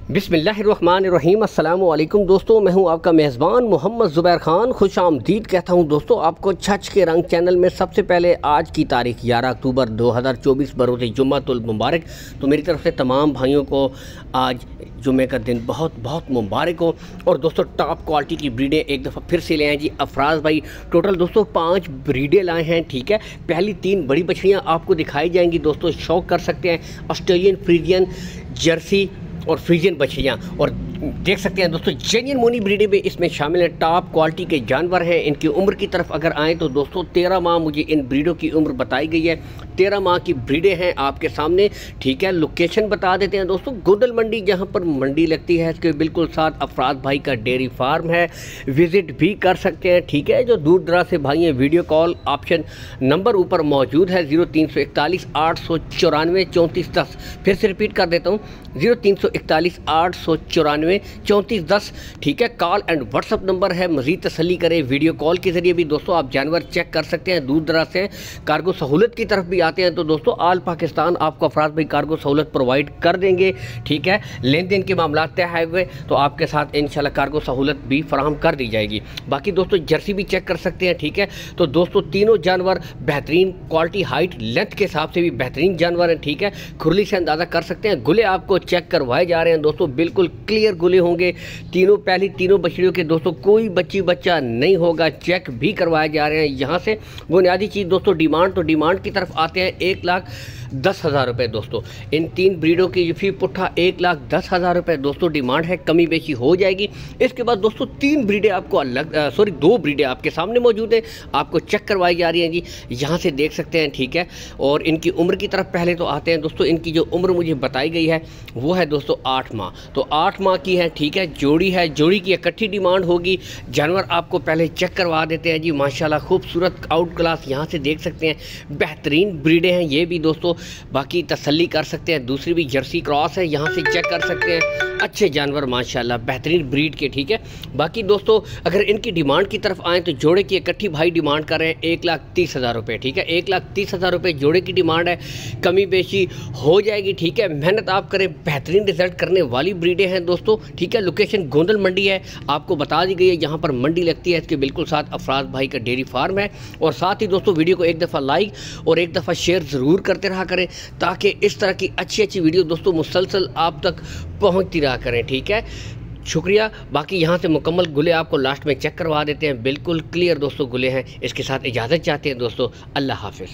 बिस्मिल्लाहिर्रहमानिर्रहीम। अस्सलाम वालेकुम दोस्तों, मैं हूं आपका मेज़बान मोहम्मद ज़ुबैर ख़ान। खुश आमदीद कहता हूं दोस्तों आपको छछ के रंग चैनल में। सबसे पहले आज की तारीख़ 11 अक्टूबर 2024 बरोज़ जुम्मतुल मुबारक। तो मेरी तरफ़ से तमाम भाइयों को आज जुम्मे का दिन बहुत बहुत मुबारक हो। और दोस्तों टॉप क्वालिटी की ब्रीडें एक दफ़ा फिर से ले आए जी अफराज भाई। टोटल दोस्तों 5 ब्रीडें लाए हैं, ठीक है। पहली 3 बड़ी बछड़ियाँ आपको दिखाई जाएंगी दोस्तों, शौक कर सकते हैं। ऑस्ट्रेलियन, फ्रीजियन, जर्सी और फ्रीजियन बछड़ियाँ, और देख सकते हैं दोस्तों जेन्युइन मोनी ब्रीडें भी इसमें शामिल हैं। टॉप क्वालिटी के जानवर हैं। इनकी उम्र की तरफ अगर आएँ तो दोस्तों 13 माह मुझे इन ब्रीडों की उम्र बताई गई है। 13 माह की ब्रीडें हैं आपके सामने, ठीक है। लोकेशन बता देते हैं दोस्तों, गोदल मंडी जहाँ पर मंडी लगती है इसके बिल्कुल साथ अफराज भाई का डेयरी फार्म है, विज़िट भी कर सकते हैं, ठीक है। जो दूर दराज से भाई हैं, वीडियो कॉल ऑप्शन नंबर ऊपर मौजूद है 0341 894 3410। फिर से रिपीट कर देता हूँ 0341 894 3410, ठीक है। कॉल एंड व्हाट्सअप नंबर है। मज़ीद तसल्ली करें वीडियो कॉल के ज़रिए भी दोस्तों आप जानवर चेक कर सकते हैं। दूर दराज से कार्गो सहूलत की तरफ भी आते हैं तो दोस्तों आल पाकिस्तान आपको अफराज भाई कार्गो सहूलत प्रोवाइड कर देंगे, ठीक है। लेन देन के मामला तय हुए तो आपके साथ इंशाल्लाह कार्गो सहूलत भी फराहम कर दी जाएगी। बाकी दोस्तों जर्सी भी चेक कर सकते हैं, ठीक है। तो दोस्तों तीनों जानवर बेहतरीन क्वालिटी, हाइट, लेंथ के हिसाब से भी बेहतरीन जानवर हैं, ठीक है। खुरली से अंदाज़ा कर सकते हैं। गुले आपको चेक करवाए जा रहे हैं दोस्तों, बिल्कुल क्लियर गुले होंगे तीनों। पहली तीनों बछड़ियों के दोस्तों कोई बच्चा नहीं होगा, चेक भी करवाए जा रहे हैं। यहाँ से बुनियादी चीज़ दोस्तों डिमांड, तो डिमांड की तरफ आते हैं 1,10,000 रुपये दोस्तों। इन 3 ब्रीडों की फी पुट्ठा 1,10,000 रुपये दोस्तों डिमांड है, कमी बेशी हो जाएगी। इसके बाद दोस्तों 3 ब्रीडें आपको अलग 2 ब्रीडें आपके सामने मौजूद है, आपको चेक करवाई जा रही हैं जी, यहाँ से देख सकते हैं, ठीक है। और इनकी उम्र की तरफ पहले तो आते हैं दोस्तों। इनकी जो उम्र मुझे बताई गई है वो है दोस्तों 8 माह। तो 8 माह की है, ठीक है। जोड़ी है, जोड़ी की इकट्ठी डिमांड होगी। जानवर आपको पहले चेक करवा देते हैं जी, माशाल्लाह खूबसूरत आउट क्लास, यहाँ से देख सकते हैं बेहतरीन ब्रीडें हैं ये भी दोस्तों। बाकी तसल्ली कर सकते हैं। दूसरी भी जर्सी क्रॉस है, यहाँ से चेक कर सकते हैं। अच्छे जानवर माशाल्लाह बेहतरीन ब्रीड के, ठीक है। बाकी दोस्तों अगर इनकी डिमांड की तरफ आएँ तो जोड़े की इकट्ठी भाई डिमांड कर रहे हैं 1,30,000 रुपये, ठीक है। 1,30,000 रुपये जोड़े की डिमांड है, कमी बेशी हो जाएगी, ठीक है। मेहनत आप करें, बेहतरीन रिजल्ट करने वाली ब्रीडें हैं दोस्तों, ठीक है। लोकेशन गोंदल मंडी है, आपको बता दी गई है यहाँ पर मंडी लगती है। इसके बिल्कुल साथ अफराज भाई का डेयरी फार्म है। और साथ ही दोस्तों वीडियो को एक दफ़ा लाइक और एक दफ़ा शेयर ज़रूर करते रहा करें ताकि इस तरह की अच्छी वीडियो दोस्तों मुसलसल आप तक पहुँचती रहा करें, ठीक है। शुक्रिया। बाकी यहाँ से मुकम्मल गुले आपको लास्ट में चेक करवा देते हैं, बिल्कुल क्लियर दोस्तों गुले हैं। इसके साथ इजाज़त चाहते हैं दोस्तों, अल्लाह हाफ़िज़।